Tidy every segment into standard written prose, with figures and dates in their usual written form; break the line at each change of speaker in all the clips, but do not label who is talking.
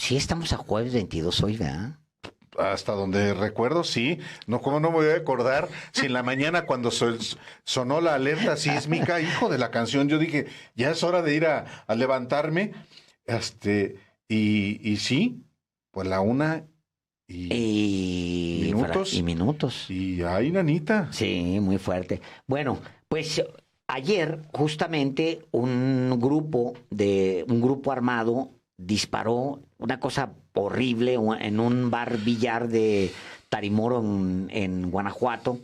Sí, estamos a jueves 22 hoy, ¿verdad?
Hasta donde recuerdo, sí. No, ¿cómo no me voy a acordar? Si en la mañana cuando sonó la alerta sísmica, hijo de la canción, yo dije, ya es hora de ir a levantarme. Este, y sí, pues la 1:00 y
Y minutos.
y ay, nanita.
Sí, muy fuerte. Bueno, pues ayer justamente un grupo armado disparó una cosa horrible en un bar billar de Tarimoro en Guanajuato.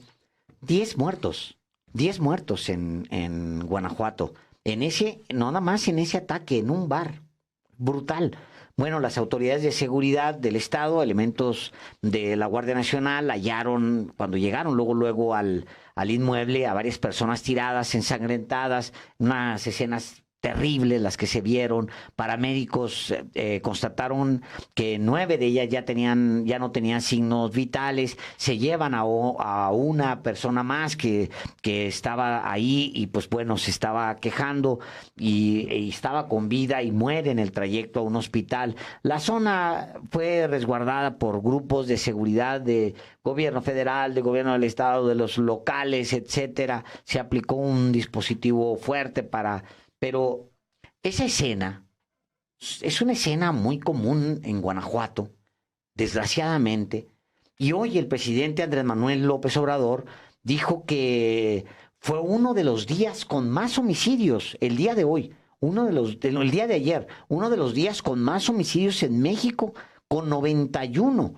10 muertos, 10 muertos en Guanajuato. No nada más en ese ataque, en un bar. Brutal. Bueno, las autoridades de seguridad del Estado, elementos de la Guardia Nacional, hallaron, cuando llegaron luego al inmueble, a varias personas tiradas, ensangrentadas, unas escenas terribles las que se vieron. Paramédicos constataron que 9 de ellas ya no tenían signos vitales. Se llevan a una persona más que estaba ahí y pues bueno, se estaba quejando y estaba con vida y muere en el trayecto a un hospital. La zona fue resguardada por grupos de seguridad de gobierno federal, de gobierno del estado, de los locales, etcétera. Se aplicó un dispositivo fuerte pero esa escena es una escena muy común en Guanajuato, desgraciadamente. Y hoy el presidente Andrés Manuel López Obrador dijo que fue uno de los días con más homicidios, el día de hoy, el día de ayer, uno de los días con más homicidios en México, con 91.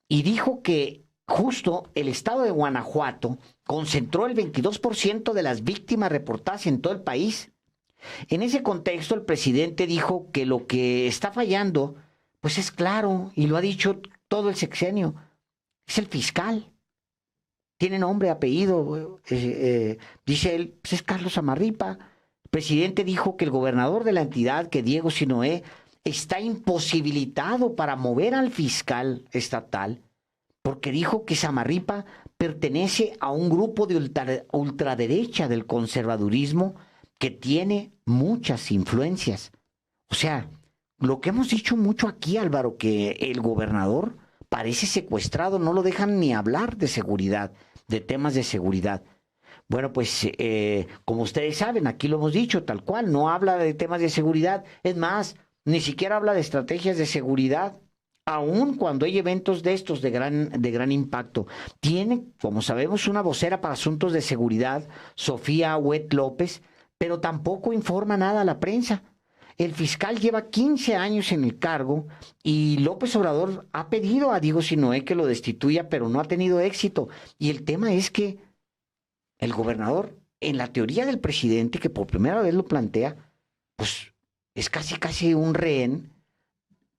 Y dijo que justo el estado de Guanajuato concentró el 22% de las víctimas reportadas en todo el país. En ese contexto, el presidente dijo que lo que está fallando, pues es claro, y lo ha dicho todo el sexenio, es el fiscal. Tiene nombre, apellido, dice él, pues es Carlos Amarripa. El presidente dijo que el gobernador de la entidad, que Diego Sinoé, está imposibilitado para mover al fiscal estatal, porque dijo que Samarripa pertenece a un grupo de ultraderecha del conservadurismo que tiene muchas influencias. O sea, lo que hemos dicho mucho aquí, Álvaro, que el gobernador parece secuestrado, no lo dejan ni hablar de seguridad, de temas de seguridad. Bueno, pues como ustedes saben, aquí lo hemos dicho tal cual, no habla de temas de seguridad, es más, ni siquiera habla de estrategias de seguridad, aun cuando hay eventos de estos de gran impacto. Tiene, como sabemos, una vocera para asuntos de seguridad, Sofía Huet López, pero tampoco informa nada a la prensa. El fiscal lleva 15 años en el cargo y López Obrador ha pedido a Diego Sinoé que lo destituya, pero no ha tenido éxito. Y el tema es que el gobernador, en la teoría del presidente, que por primera vez lo plantea, pues es casi un rehén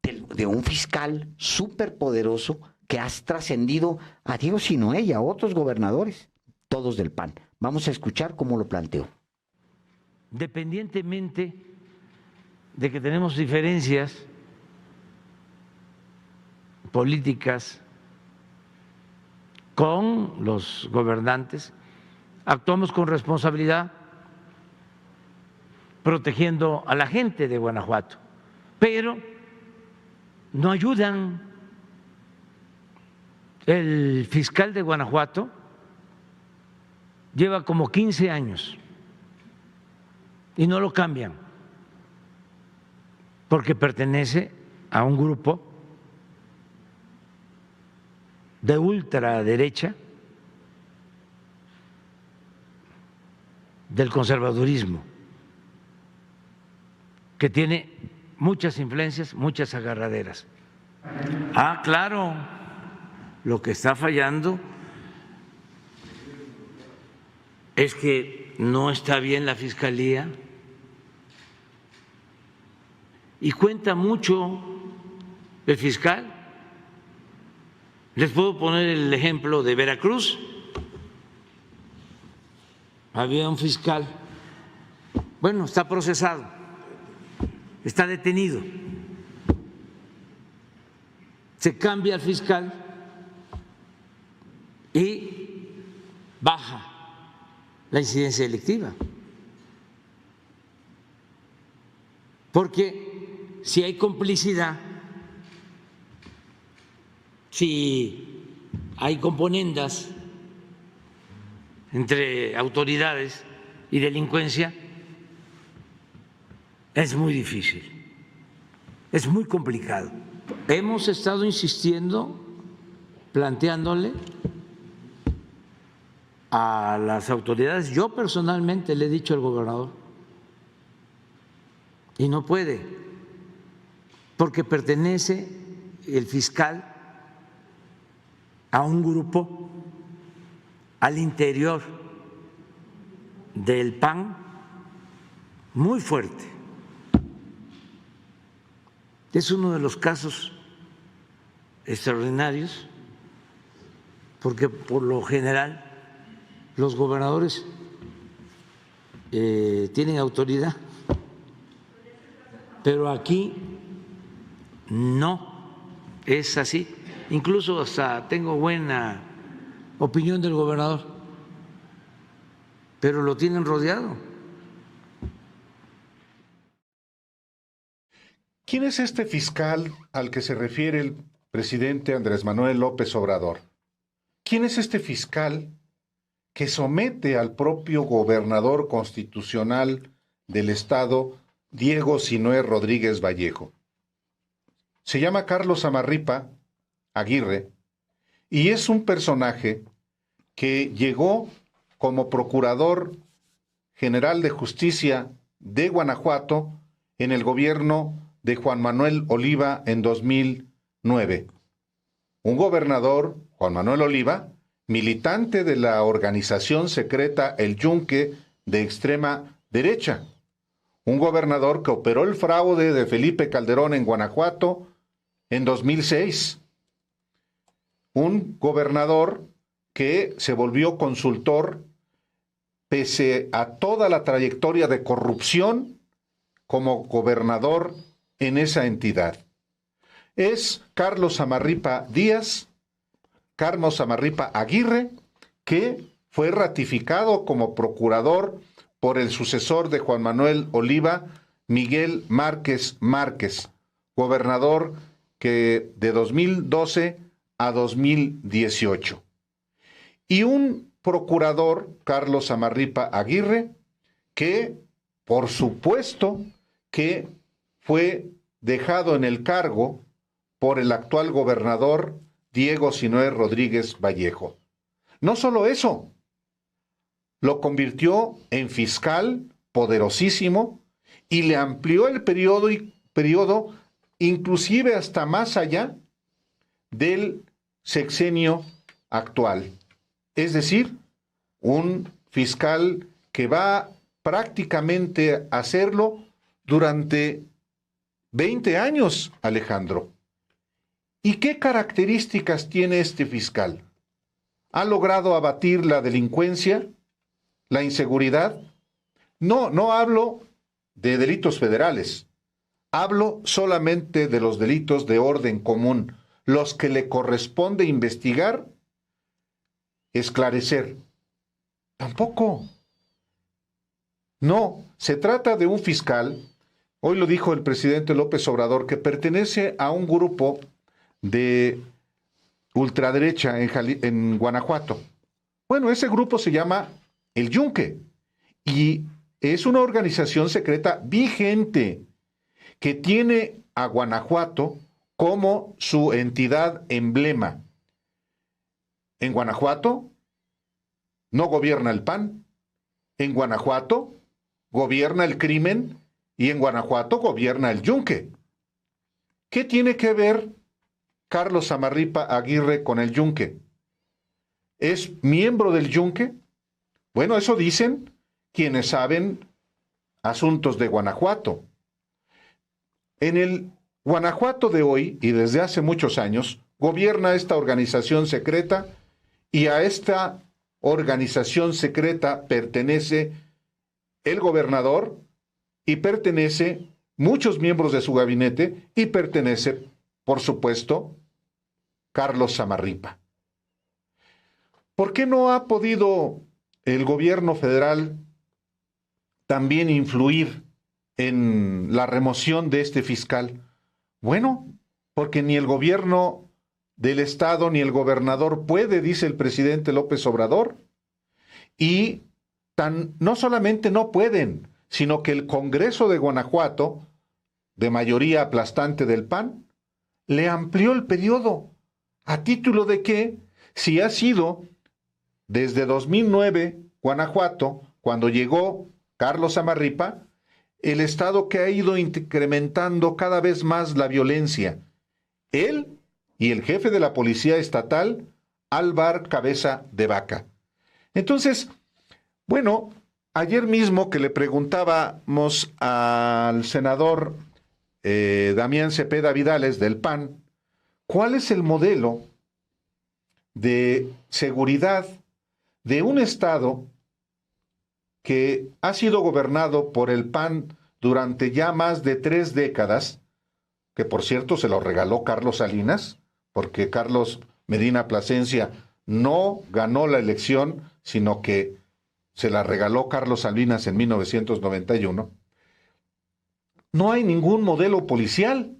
de un fiscal súper poderoso que ha trascendido a Diego Sinoé y a otros gobernadores, todos del PAN. Vamos a escuchar cómo lo planteó.
Independientemente de que tenemos diferencias políticas con los gobernantes, actuamos con responsabilidad, protegiendo a la gente de Guanajuato, pero no ayudan. El fiscal de Guanajuato lleva como 15 años y no lo cambian porque pertenece a un grupo de ultraderecha del conservadurismo que tiene muchas influencias, muchas agarraderas. Ah, claro, lo que está fallando es que no está bien la fiscalía y cuenta mucho el fiscal. Les puedo poner el ejemplo de Veracruz. Había un fiscal, bueno, está procesado, está detenido. Se cambia al fiscal y baja la incidencia delictiva. Porque si hay complicidad si hay componendas entre autoridades y delincuencia, es muy difícil, es muy complicado. Hemos estado insistiendo, planteándole a las autoridades, yo personalmente le he dicho al gobernador, y no puede, porque pertenece el fiscal a un grupo al interior del PAN muy fuerte. Es uno de los casos extraordinarios, porque por lo general los gobernadores tienen autoridad, pero aquí no es así. Incluso hasta tengo buena opinión del gobernador, pero lo tienen rodeado.
¿Quién es este fiscal al que se refiere el presidente Andrés Manuel López Obrador? ¿Quién es este fiscal que somete al propio gobernador constitucional del estado, Diego Sinue Rodríguez Vallejo? Se llama Carlos Samarripa Aguirre y es un personaje que llegó como procurador general de justicia de Guanajuato en el gobierno de Juan Manuel Oliva en 2009. Un gobernador, Juan Manuel Oliva, militante de la organización secreta El Yunque de extrema derecha. Un gobernador que operó el fraude de Felipe Calderón en Guanajuato en 2006. Un gobernador que se volvió consultor pese a toda la trayectoria de corrupción como gobernador en esa entidad. Es Carlos Samarripa Díaz, Carlos Samarripa Aguirre, que fue ratificado como procurador por el sucesor de Juan Manuel Oliva, Miguel Márquez Márquez, gobernador que de 2012 a 2018. Y un procurador, Carlos Samarripa Aguirre, que por supuesto que fue dejado en el cargo por el actual gobernador Diego Sinue Rodríguez Vallejo. No solo eso, lo convirtió en fiscal poderosísimo y le amplió el periodo inclusive hasta más allá del sexenio actual. Es decir, un fiscal que va prácticamente a hacerlo durante 20 años, Alejandro. ¿Y qué características tiene este fiscal? ¿Ha logrado abatir la delincuencia, la inseguridad? No hablo de delitos federales. Hablo solamente de los delitos de orden común, los que le corresponde investigar, esclarecer. Tampoco. No, se trata de un fiscal, hoy lo dijo el presidente López Obrador, que pertenece a un grupo de ultraderecha en Guanajuato. Bueno, ese grupo se llama El Yunque y es una organización secreta vigente que tiene a Guanajuato como su entidad emblema. En Guanajuato no gobierna el PAN, en Guanajuato gobierna el crimen y en Guanajuato gobierna el Yunque. ¿Qué tiene que ver Carlos Samarripa Aguirre con el Yunque? ¿Es miembro del Yunque? Bueno, eso dicen quienes saben asuntos de Guanajuato. En el Guanajuato de hoy y desde hace muchos años gobierna esta organización secreta y a esta organización secreta pertenece el gobernador y pertenece muchos miembros de su gabinete y pertenece, por supuesto, Carlos Samarripa. ¿Por qué no ha podido el gobierno federal también influir en la remoción de este fiscal? Bueno, porque ni el gobierno del estado ni el gobernador puede, dice el presidente López Obrador, y no solamente no pueden, sino que el Congreso de Guanajuato, de mayoría aplastante del PAN, le amplió el periodo. ¿A título de qué? Si ha sido desde 2009, Guanajuato, cuando llegó Carlos Amarripa, el estado que ha ido incrementando cada vez más la violencia. Él y el jefe de la policía estatal, Álvar Cabeza de Vaca. Entonces, bueno, ayer mismo que le preguntábamos al senador Damián Cepeda Vidales del PAN, ¿cuál es el modelo de seguridad de un estado que ha sido gobernado por el PAN durante ya más de 3 décadas, que por cierto se lo regaló Carlos Salinas, porque Carlos Medina Plasencia no ganó la elección, sino que se la regaló Carlos Salinas en 1991, no hay ningún modelo policial.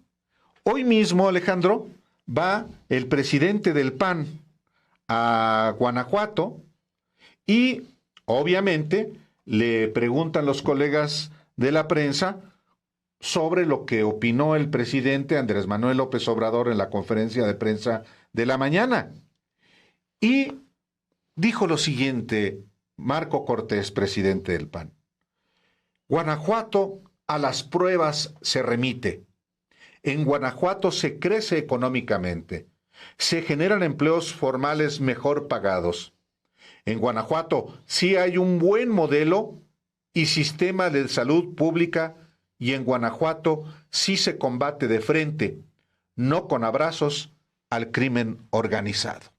Hoy mismo, Alejandro, va el presidente del PAN a Guanajuato y obviamente le preguntan los colegas de la prensa sobre lo que opinó el presidente Andrés Manuel López Obrador en la conferencia de prensa de la mañana. Y dijo lo siguiente, Marco Cortés, presidente del PAN: Guanajuato a las pruebas se remite. En Guanajuato se crece económicamente. Se generan empleos formales mejor pagados. En Guanajuato sí hay un buen modelo y sistema de salud pública, y en Guanajuato sí se combate de frente, no con abrazos, al crimen organizado.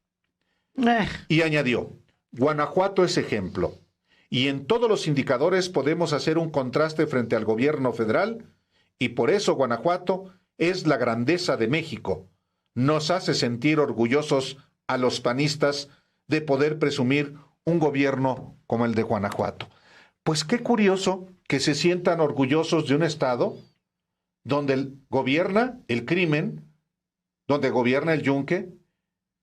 Y añadió, Guanajuato es ejemplo, y en todos los indicadores podemos hacer un contraste frente al gobierno federal, y por eso Guanajuato es la grandeza de México. Nos hace sentir orgullosos a los panistas de poder presumir un gobierno como el de Guanajuato. Pues qué curioso que se sientan orgullosos de un estado donde gobierna el crimen, donde gobierna el yunque,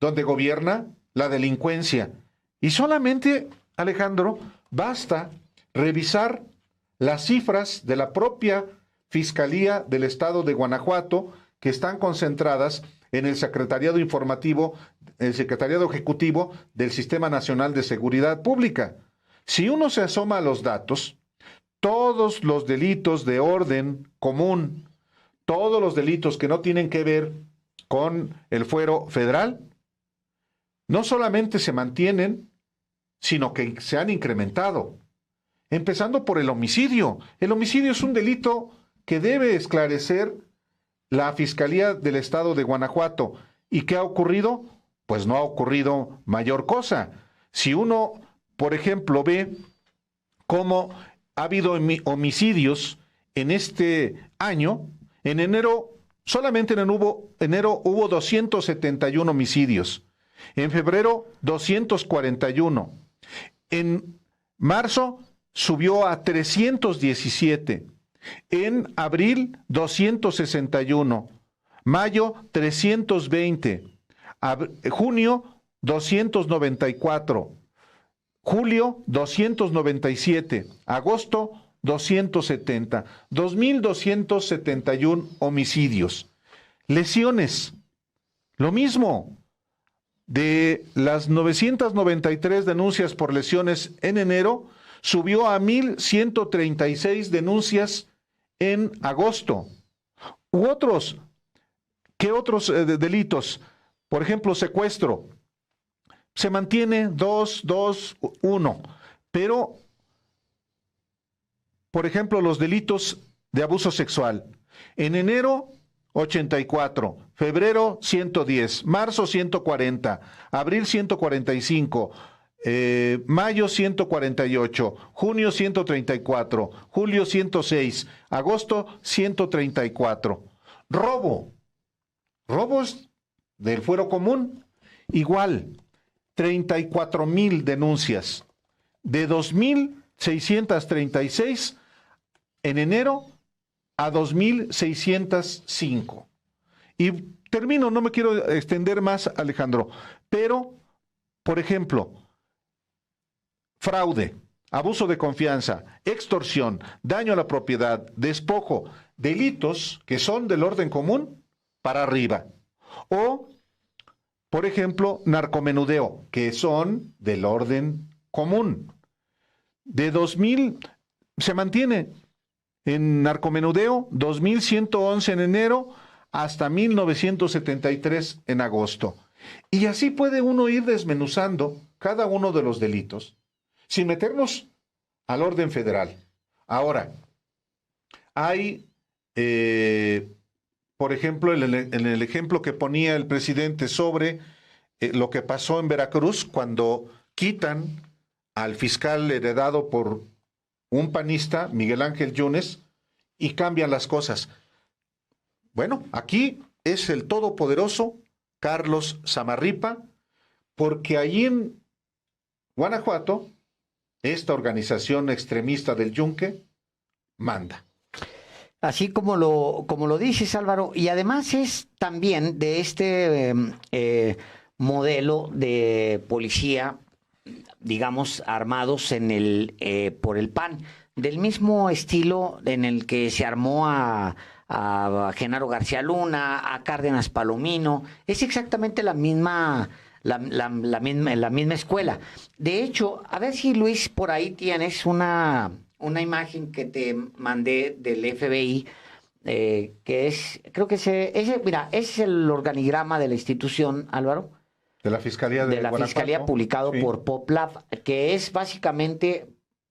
donde gobierna la delincuencia. Y solamente, Alejandro, basta revisar las cifras de la propia Fiscalía del Estado de Guanajuato, que están concentradas en el Secretariado Informativo, el Secretariado Ejecutivo del Sistema Nacional de Seguridad Pública. Si uno se asoma a los datos, todos los delitos de orden común, todos los delitos que no tienen que ver con el fuero federal, no solamente se mantienen, sino que se han incrementado. Empezando por el homicidio. El homicidio es un delito que debe esclarecer la Fiscalía del Estado de Guanajuato. ¿Y qué ha ocurrido? Pues no ha ocurrido mayor cosa. Si uno, por ejemplo, ve cómo ha habido homicidios en este año, en enero, solamente en enero hubo 271 homicidios. En febrero, 241. En marzo subió a 317. En abril, 261. Mayo, 320. Junio, 294. Julio, 297. Agosto, 270. 2.271 homicidios. Lesiones, lo mismo. De las 993 denuncias por lesiones en enero, subió a 1.136 denuncias en agosto. ¿Qué otros delitos? Por ejemplo, secuestro. Se mantiene 2, 1. Pero, por ejemplo, los delitos de abuso sexual. En enero, 84. Febrero, 110. Marzo, 140. Abril, 145. Mayo 148, junio 134, julio 106, agosto 134. Robos del fuero común, igual, 34,000 denuncias, de 2.636 en enero a 2.605. Y termino, no me quiero extender más, Alejandro, pero, por ejemplo, fraude, abuso de confianza, extorsión, daño a la propiedad, despojo, delitos que son del orden común para arriba. O, por ejemplo, narcomenudeo, que son del orden común. De 2000 se mantiene en narcomenudeo 2111 en enero hasta 1973 en agosto. Y así puede uno ir desmenuzando cada uno de los delitos sin meternos al orden federal. Ahora, hay, por ejemplo, en el ejemplo que ponía el presidente sobre lo que pasó en Veracruz cuando quitan al fiscal heredado por un panista, Miguel Ángel Yunes, y cambian las cosas. Bueno, aquí es el todopoderoso Carlos Samarripa, porque allí en Guanajuato, esta organización extremista del Yunque manda.
Así como lo dices, Álvaro, y además es también de este modelo de policía, digamos, armados por el PAN, del mismo estilo en el que se armó a Genaro García Luna, a Cárdenas Palomino. Es exactamente la misma escuela. De hecho, a ver si, Luis, por ahí tienes una imagen que te mandé del FBI, que es, creo que mira, ese es el organigrama de la institución, Álvaro.
De la Fiscalía de
la Fiscalía, publicado por PopLab, que es básicamente,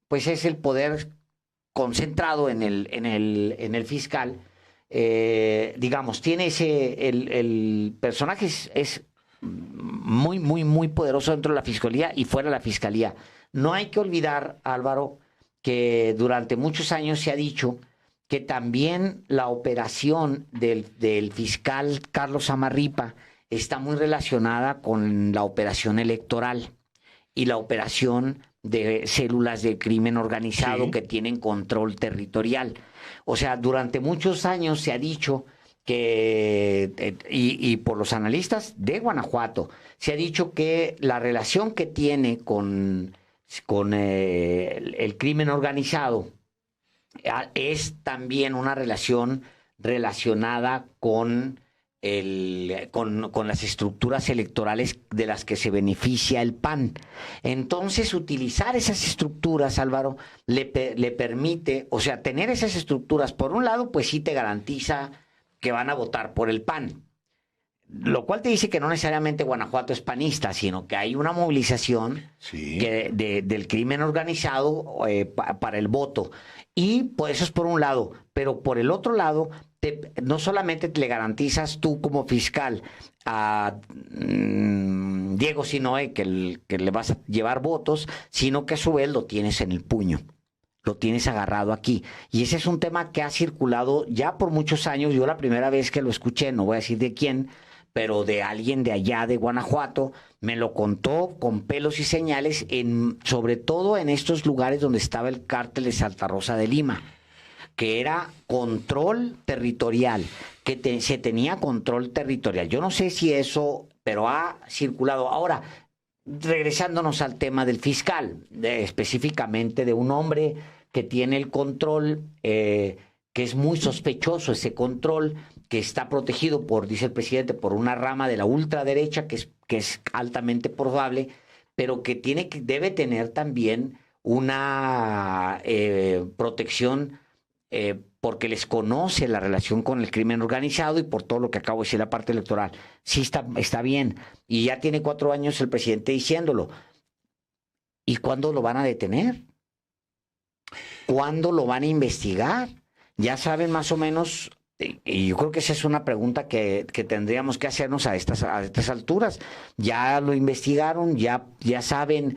pues es el poder concentrado en el fiscal. Digamos, tiene el personaje es muy, muy, muy poderoso dentro de la Fiscalía y fuera de la Fiscalía. No hay que olvidar, Álvaro, que durante muchos años se ha dicho que también la operación del fiscal Carlos Samarripa está muy relacionada con la operación electoral y la operación de células de crimen organizado, sí, que tienen control territorial. O sea, durante muchos años se ha dicho que, y por los analistas de Guanajuato, se ha dicho que la relación que tiene con el crimen organizado es también una relación relacionada con las estructuras electorales de las que se beneficia el PAN. Entonces, utilizar esas estructuras, Álvaro, le permite, o sea, tener esas estructuras, por un lado, pues sí te garantiza que van a votar por el PAN, lo cual te dice que no necesariamente Guanajuato es panista, sino que hay una movilización, sí, del crimen organizado para el voto. Y pues eso es por un lado, pero por el otro lado, no solamente le garantizas tú como fiscal a Diego Sinoé que le vas a llevar votos, sino que a su vez lo tienes en el puño, lo tienes agarrado aquí. Y ese es un tema que ha circulado ya por muchos años. Yo la primera vez que lo escuché, no voy a decir de quién, pero de alguien de allá de Guanajuato, me lo contó con pelos y señales, sobre todo en estos lugares donde estaba el cártel de Santa Rosa de Lima, que era control territorial, que se tenía control territorial. Yo no sé si eso, pero ha circulado. Ahora, regresándonos al tema del fiscal, específicamente de un hombre que tiene el control, que es muy sospechoso ese control, que está protegido por, dice el presidente, por una rama de la ultraderecha, que es altamente probable, pero que debe tener también una protección porque les conoce la relación con el crimen organizado y por todo lo que acabo de decir, la parte electoral. Sí está bien. Y ya tiene 4 años el presidente diciéndolo. ¿Y cuándo lo van a detener? ¿Cuándo lo van a investigar? Ya saben más o menos, y yo creo que esa es una pregunta que tendríamos que hacernos a estas alturas. Ya lo investigaron, ya saben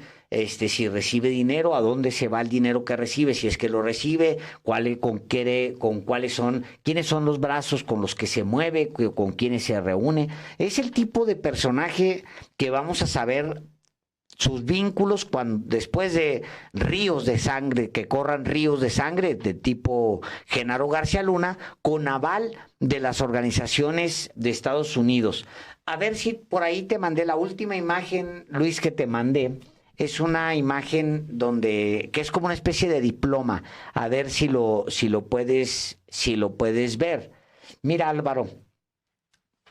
si recibe dinero, a dónde se va el dinero que recibe, si es que lo recibe, quiénes son los brazos con los que se mueve, con quiénes se reúne. Es el tipo de personaje que vamos a saber sus vínculos después de ríos de sangre, que corran ríos de sangre de tipo Genaro García Luna, con aval de las organizaciones de Estados Unidos. A ver si por ahí te mandé la última imagen, Luis, que te mandé. Es una imagen que es como una especie de diploma. A ver si lo puedes ver. Mira, Álvaro,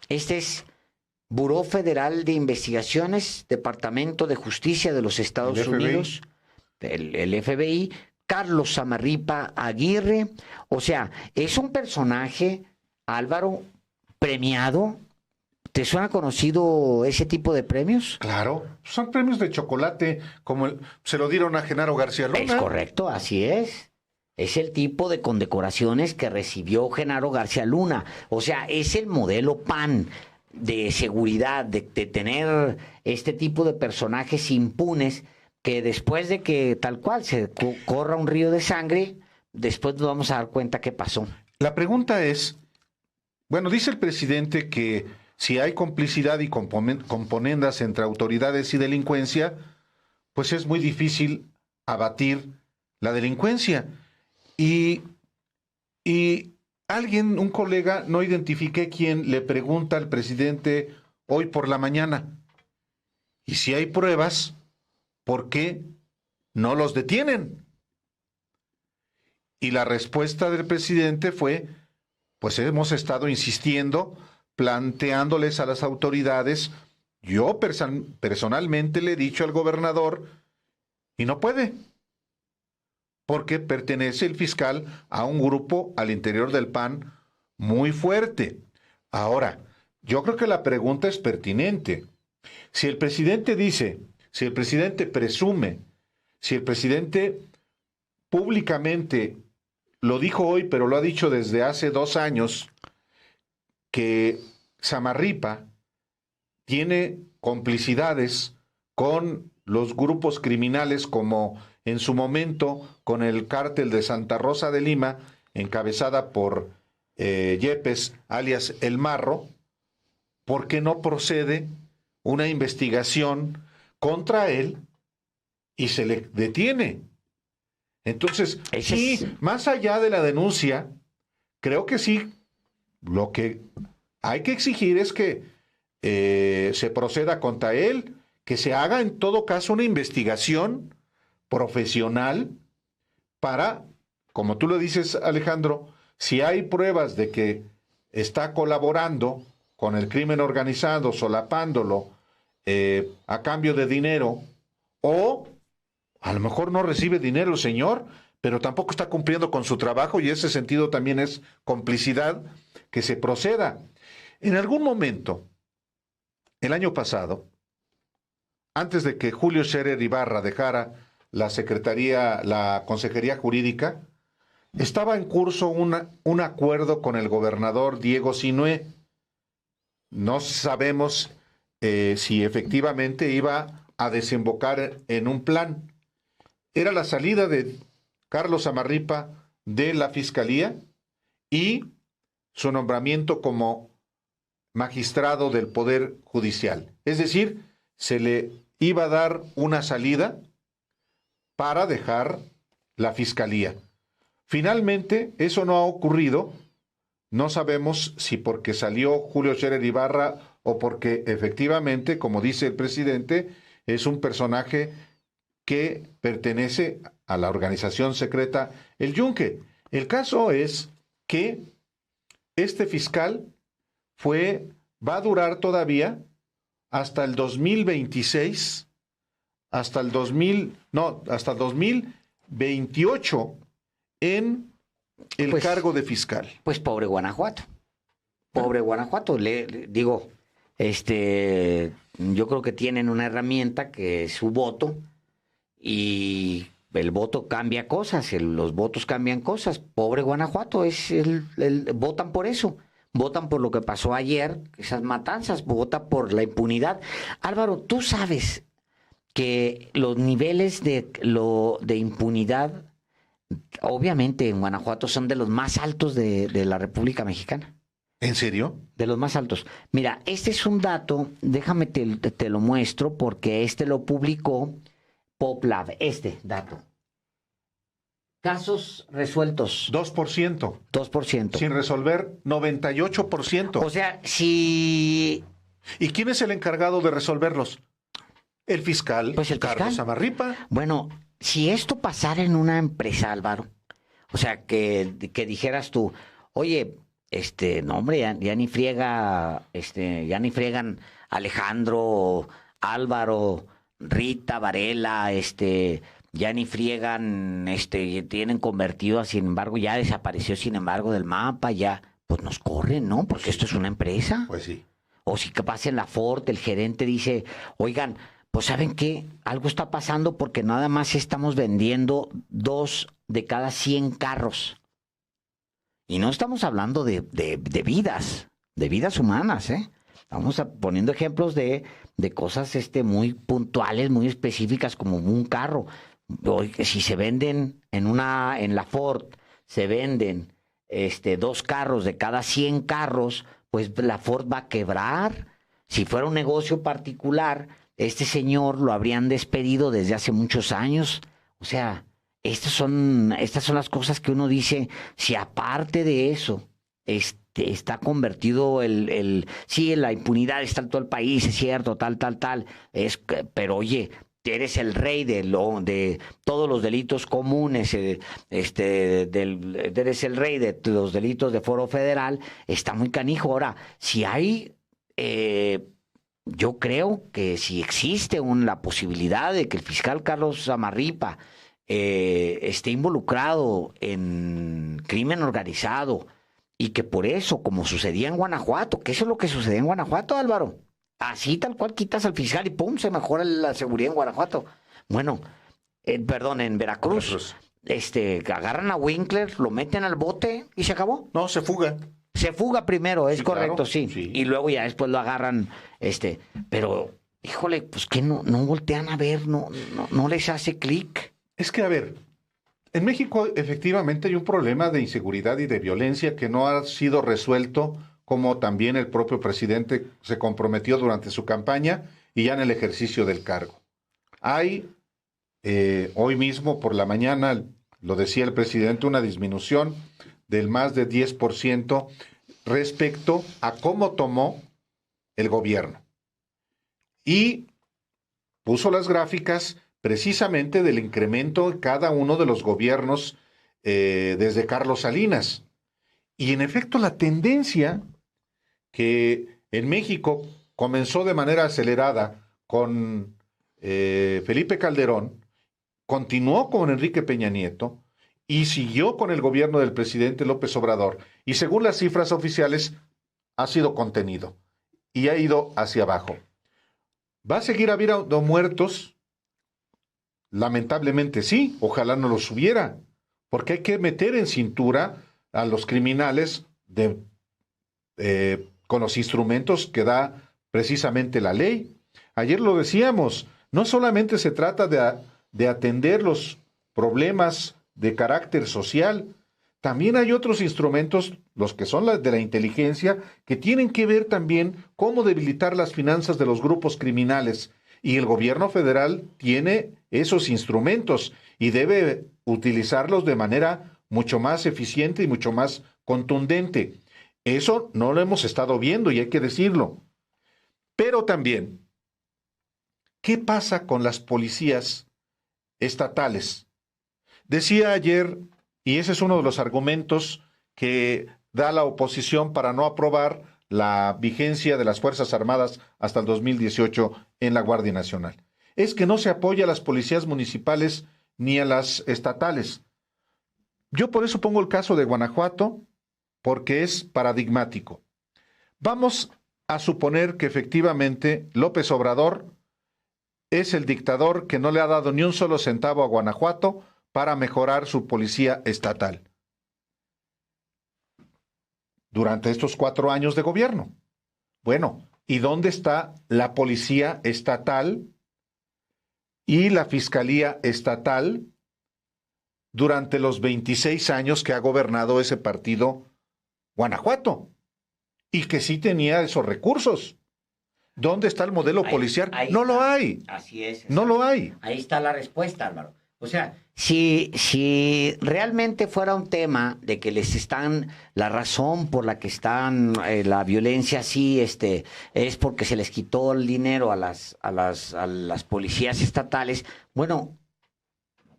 este es Buró Federal de Investigaciones, Departamento de Justicia de los Estados Unidos, el FBI, Carlos Samarripa Aguirre. O sea, es un personaje, Álvaro, premiado. ¿Te suena conocido ese tipo de premios?
Claro, son premios de chocolate, como se lo dieron a Genaro García Luna.
Es correcto, así es. Es el tipo de condecoraciones que recibió Genaro García Luna. O sea, es el modelo PAN de seguridad, de tener este tipo de personajes impunes que después de que tal cual se corra un río de sangre, después nos vamos a dar cuenta qué pasó.
La pregunta es, bueno, dice el presidente que si hay complicidad y componendas entre autoridades y delincuencia, pues es muy difícil abatir la delincuencia. Y alguien, un colega, no identifiqué quién, le pregunta al presidente hoy por la mañana, y si hay pruebas, ¿por qué no los detienen? Y la respuesta del presidente fue, pues hemos estado insistiendo, planteándoles a las autoridades, yo personalmente le he dicho al gobernador, y no puede, porque pertenece el fiscal a un grupo al interior del PAN muy fuerte. Ahora, yo creo que la pregunta es pertinente. Si el presidente dice, si el presidente presume, si el presidente públicamente lo dijo hoy, pero lo ha dicho desde hace 2 años, que Samarripa tiene complicidades con los grupos criminales como en su momento con el cártel de Santa Rosa de Lima, encabezada por Yepes, alias El Marro, ¿por qué no procede una investigación contra él y se le detiene? Entonces, sí, más allá de la denuncia, creo que sí, lo que hay que exigir es que se proceda contra él, que se haga en todo caso una investigación profesional para, como tú lo dices, Alejandro, si hay pruebas de que está colaborando con el crimen organizado, solapándolo a cambio de dinero, o a lo mejor no recibe dinero el señor, pero tampoco está cumpliendo con su trabajo, y ese sentido también es complicidad, que se proceda. En algún momento, el año pasado, antes de que Julio Scherer Ibarra dejara la Consejería Jurídica, estaba en curso un acuerdo con el gobernador Diego Sinué. No sabemos si efectivamente iba a desembocar en un plan. Era la salida de Carlos Samarripa de la Fiscalía y su nombramiento como magistrado del Poder Judicial. Es decir, se le iba a dar una salida para dejar la Fiscalía. Finalmente, eso no ha ocurrido. No sabemos si porque salió Julio Scherer Ibarra o porque efectivamente, como dice el presidente, es un personaje que pertenece a la organización secreta El Yunque. El caso es que este fiscal va a durar todavía hasta el 2026, hasta el 2028 en el cargo de fiscal.
Pues pobre Guanajuato. Pobre Guanajuato. Le digo, yo creo que tienen una herramienta que es su voto, y el voto cambia cosas, los votos cambian cosas. Pobre Guanajuato, votan por eso. Votan por lo que pasó ayer, esas matanzas, vota por la impunidad. Álvaro, tú sabes que los niveles de impunidad, obviamente en Guanajuato, son de los más altos de la República Mexicana.
¿En serio?
De los más altos. Mira, este es un dato, déjame te lo muestro, porque este lo publicó PopLab, este dato. Casos resueltos,
2%.
2%.
Sin resolver, 98%.
O sea, si...
¿Y quién es el encargado de resolverlos? El fiscal,
Pues el
Carlos
fiscal.
Amarripa.
Bueno, si esto pasara en una empresa, Álvaro, o sea, que dijeras tú, oye, no, hombre, ya ni friega, ya ni friegan Alejandro, Álvaro, Rita, Varela, ya ni friegan, tienen convertido, sin embargo, ya desapareció, sin embargo, del mapa, ya, pues nos corren, ¿no? Porque esto es una empresa.
Pues sí.
O si que pasa en la Ford, el gerente dice, oigan, pues ¿saben qué? Algo está pasando porque nada más estamos vendiendo 2 de cada 100 carros. Y no estamos hablando de vidas humanas, ¿eh? Estamos poniendo ejemplos de cosas muy puntuales, muy específicas, como un carro. Si se venden en la Ford, se venden 2 carros de cada 100 carros, pues la Ford va a quebrar. Si fuera un negocio particular, este señor lo habrían despedido desde hace muchos años. O sea, estas son las cosas que uno dice, si aparte de eso, está convertido sí, la impunidad está en todo el país, es cierto, tal, pero oye, eres el rey de todos los delitos comunes, eres el rey de los delitos de foro federal, está muy canijo. Ahora, si hay, yo creo que si existe la posibilidad de que el fiscal Carlos Amarripa esté involucrado en crimen organizado y que por eso, como sucedía en Guanajuato, que eso es lo que sucedía en Guanajuato, Álvaro, así tal cual quitas al fiscal y ¡pum! Se mejora la seguridad en Guanajuato. Bueno, perdón, en Veracruz. Agarran a Winkler, lo meten al bote y se acabó.
No, se fuga.
Se fuga primero, es
Sí,
correcto,
claro,
sí.
sí.
Y luego ya después lo agarran, pero, híjole, pues que no voltean a ver, no les hace clic.
Es que, a ver, en México efectivamente hay un problema de inseguridad y de violencia que no ha sido resuelto, como también el propio presidente se comprometió durante su campaña y ya en el ejercicio del cargo. Hay, hoy mismo por la mañana, lo decía el presidente, una disminución del más de 10% respecto a cómo tomó el gobierno. Y puso las gráficas precisamente del incremento en cada uno de los gobiernos desde Carlos Salinas. Y en efecto la tendencia que en México comenzó de manera acelerada con Felipe Calderón, continuó con Enrique Peña Nieto y siguió con el gobierno del presidente López Obrador. Y según las cifras oficiales, ha sido contenido y ha ido hacia abajo. ¿Va a seguir habiendo muertos? Lamentablemente sí, ojalá no los hubiera, porque hay que meter en cintura a los criminales con los instrumentos que da precisamente la ley. Ayer lo decíamos, no solamente se trata de atender los problemas de carácter social, también hay otros instrumentos, los que son de la inteligencia, que tienen que ver también cómo debilitar las finanzas de los grupos criminales. Y el gobierno federal tiene esos instrumentos y debe utilizarlos de manera mucho más eficiente y mucho más contundente. Eso no lo hemos estado viendo y hay que decirlo. Pero también, ¿qué pasa con las policías estatales? Decía ayer, y ese es uno de los argumentos que da la oposición para no aprobar la vigencia de las Fuerzas Armadas hasta el 2018 en la Guardia Nacional. Es que no se apoya a las policías municipales ni a las estatales. Yo por eso pongo el caso de Guanajuato, porque es paradigmático. Vamos a suponer que efectivamente López Obrador es el dictador que no le ha dado ni un solo centavo a Guanajuato para mejorar su policía estatal durante estos 4 años de gobierno. Bueno, ¿y dónde está la policía estatal y la fiscalía estatal durante los 26 años que ha gobernado ese partido Guanajuato? y que sí tenía esos recursos. ¿Dónde está el modelo policial? No lo hay.
Así es.
No lo hay.
Ahí está la respuesta, Álvaro. O sea, si realmente fuera un tema de que les están, la razón por la que están la violencia así, es porque se les quitó el dinero a las policías estatales, bueno,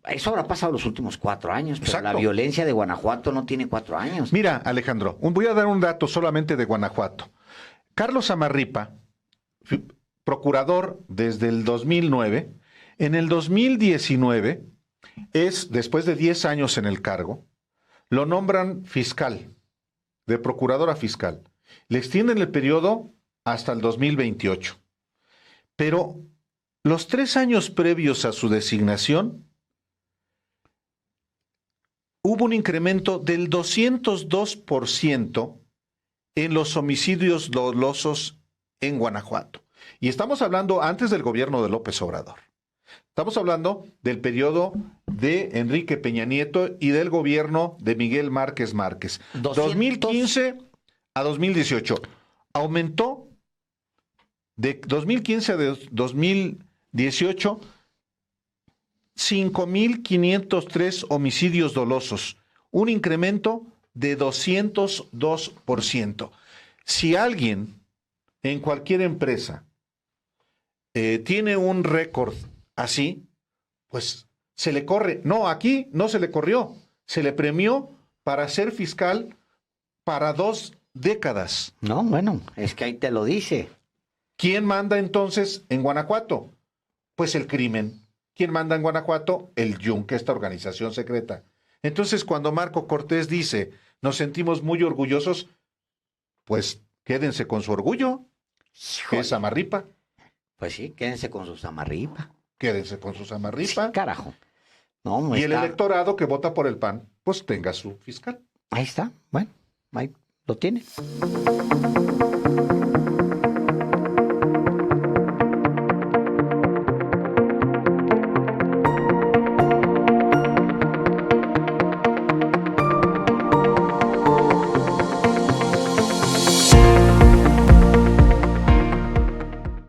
eso habrá pasado los últimos 4 años, pero
Exacto.
la violencia de Guanajuato no tiene 4 años.
Mira, Alejandro, voy a dar un dato solamente de Guanajuato. Carlos Amarripa, procurador desde el 2009, en el 2019, después de 10 años en el cargo, lo nombran fiscal, de procurador a fiscal. Le extienden el periodo hasta el 2028. Pero los 3 años previos a su designación, hubo un incremento del 202% en los homicidios dolosos en Guanajuato. Y estamos hablando antes del gobierno de López Obrador. Estamos hablando del periodo de Enrique Peña Nieto y del gobierno de Miguel Márquez Márquez. 2015 a 2018. Aumentó de 2015 a 2018 5,503 homicidios dolosos. Un incremento de 202%. Si alguien en cualquier empresa tiene un récord así, pues se le corre. No, aquí no se le corrió. Se le premió para ser fiscal para 2 décadas.
No, bueno, es que ahí te lo dice.
¿Quién manda entonces en Guanajuato? Pues el crimen. ¿Quién manda en Guanajuato? El Yunque, esta organización secreta. Entonces, cuando Marco Cortés dice, nos sentimos muy orgullosos, pues quédense con su orgullo, que es Amarripa.
Pues sí, quédense con sus amarripa.
Quédense con sus Amarripa.
Sí, carajo. No,
Y el electorado que vota por el PAN, pues tenga su fiscal.
Ahí está, bueno, ahí lo tiene.